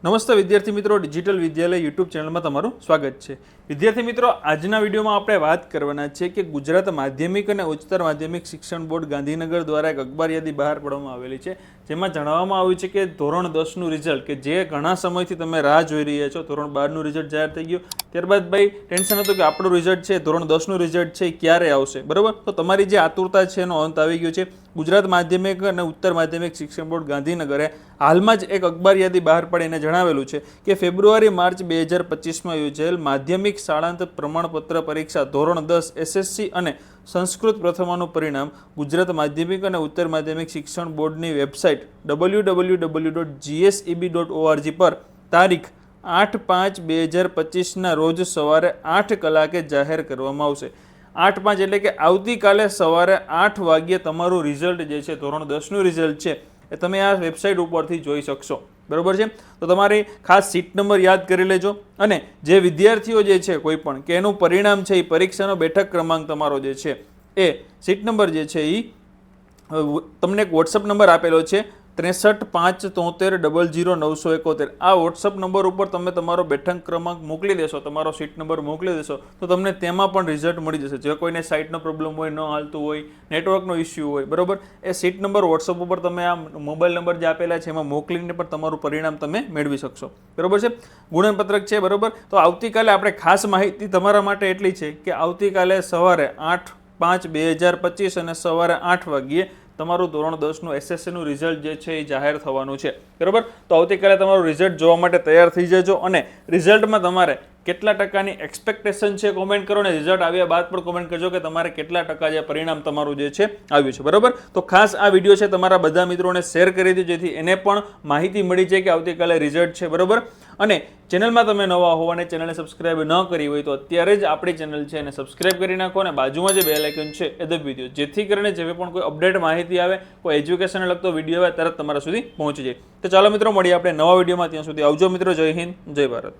નમસ્તે વિદ્યાર્થી મિત્રો, ડિજિટલ વિદ્યાલય યુટ્યુબ ચેનલમાં તમારું સ્વાગત છે। વિદ્યાર્થી મિત્રો, આજના વિડીયોમાં આપણે વાત કરવાના છે કે ગુજરાત માધ્યમિક અને ઉચ્ચતર માધ્યમિક શિક્ષણ બોર્ડ ગાંધીનગર દ્વારા એક અખબાર યાદી બહાર પાડવામાં આવેલી છે, જેમાં જણાવવામાં આવ્યું છે કે ધોરણ 10નું રિઝલ્ટ કે જે ઘણા સમયથી તમે રાહ જોઈ રહ્યા છો, ધોરણ 12નું રિઝલ્ટ જાહેર થઈ ગયું, ત્યારબાદ ભાઈ ટેન્શન હતું કે આપણું રિઝલ્ટ છે, ધોરણ 10નું રિઝલ્ટ છે એ ક્યારે આવશે, બરાબર? તો તમારી જે આતુરતા છે એનો અંત આવી ગયો છે। ગુજરાત માધ્યમિક અને ઉત્તર માધ્યમિક શિક્ષણ બોર્ડ ગાંધીનગરે હાલમાં જ એક અખબાર યાદી બહાર પાડીને જણાવેલું છે કે ફેબ્રુઆરી-માર્ચ 2025માં યોજાયેલ માધ્યમિક શાળાંત પ્રમાણપત્ર પરીક્ષા ધોરણ 10 એસએસસી અને સંસ્કૃત પ્રથમાનું પરિણામ ગુજરાત માધ્યમિક અને ઉત્તર માધ્યમિક શિક્ષણ બોર્ડની વેબસાઇટ www.gseb.org પર તારીખ 8/5/2025ના રોજ સવારે 8 કલાકે જાહેર કરવામાં આવશે। 8/5 એટલે કે આવતીકાલે સવારે 8 વાગ્યે તમારું રિઝલ્ટ જે છે, ધોરણ 10નું રિઝલ્ટ છે એ તમે આ વેબસાઇટ ઉપરથી જોઈ શકશો, બરોબર છે? તો તમારી ખાસ સીટ નંબર યાદ કરી લેજો, અને જે વિદ્યાર્થીઓ જે છે કોઈ પણ કે એનું પરિણામ છે એ પરીક્ષાનો બેઠક ક્રમાંક તમારો જે છે એ સીટ નંબર જે છે એ તમને એક વોટ્સઅપ નંબર આપેલો છે 6353730971। આ વોટ્સઅપ નંબર ઉપર તમે તમારો બેઠક ક્રમાંક મોકલી દેશો, તમારો સીટ નંબર મોકલી દેશો તો તમને તેમાં પણ રિઝલ્ટ મળી જશે। જો કોઈને સાઇટનો પ્રોબ્લેમ હોય, ન હાલતું હોય, નેટવર્કનો ઇસ્યુ હોય, બરોબર, એ સીટ નંબર વોટ્સઅપ ઉપર તમે આ મોબાઈલ નંબર જે આપેલા છે એમાં મોકલીને પણ તમારું પરિણામ તમે મેળવી શકશો, બરોબર છે? ગુણનપત્રક છે, બરોબર? તો આવતીકાલે આપણે ખાસ માહિતી તમારા માટે એટલી છે કે આવતીકાલે સવારે 8/5/2025 અને સવારે 8 વાગ્યે તમારું ધોરણ 10નું એસએસસીનું રિઝલ્ટ જે છે એ જાહેર થવાનું છે, બરોબર? તો આવતીકાલે તમારું રિઝલ્ટ જોવા માટે તૈયાર થઈ જજો, અને રિઝલ્ટમાં તમારે કેટલા ટકાની એક્સપેક્ટેશન છે કોમેન્ટ કરો, અને રિઝલ્ટ આવ્યા બાદ પણ કોમેન્ટ કરજો કે તમારે કેટલા ટકા જે પરિણામ તમારું જે છે આવ્યું છે, બરોબર? તો ખાસ આ વિડીયો છે તમારા બધા મિત્રોને શેર કરી દો, જેથી એને પણ માહિતી મળી જાય કે આવતીકાલે રિઝલ્ટ છે, બરોબર? અને ચેનલમાં તમે નવા હો અને ચેનલને સબસ્ક્રાઇબ ન કરી હોય તો અત્યારે જ આપણી ચેનલ છે એને સબસ્ક્રાઇબ કરી નાખો, અને બાજુમાં જે બેલ આઇકન છે એ દબાવી દો, જેથી કરીને જે પણ કોઈ અપડેટ માહિતી આવે, કોઈ એજ્યુકેશનને લગતો વિડીયો આવે તરત તમારા સુધી પહોંચી જાય। તો ચાલો મિત્રો, મળીએ આપણે નવા વિડીયોમાં, ત્યાં સુધી આવજો મિત્રો, જય હિન્દ, જય ભારત।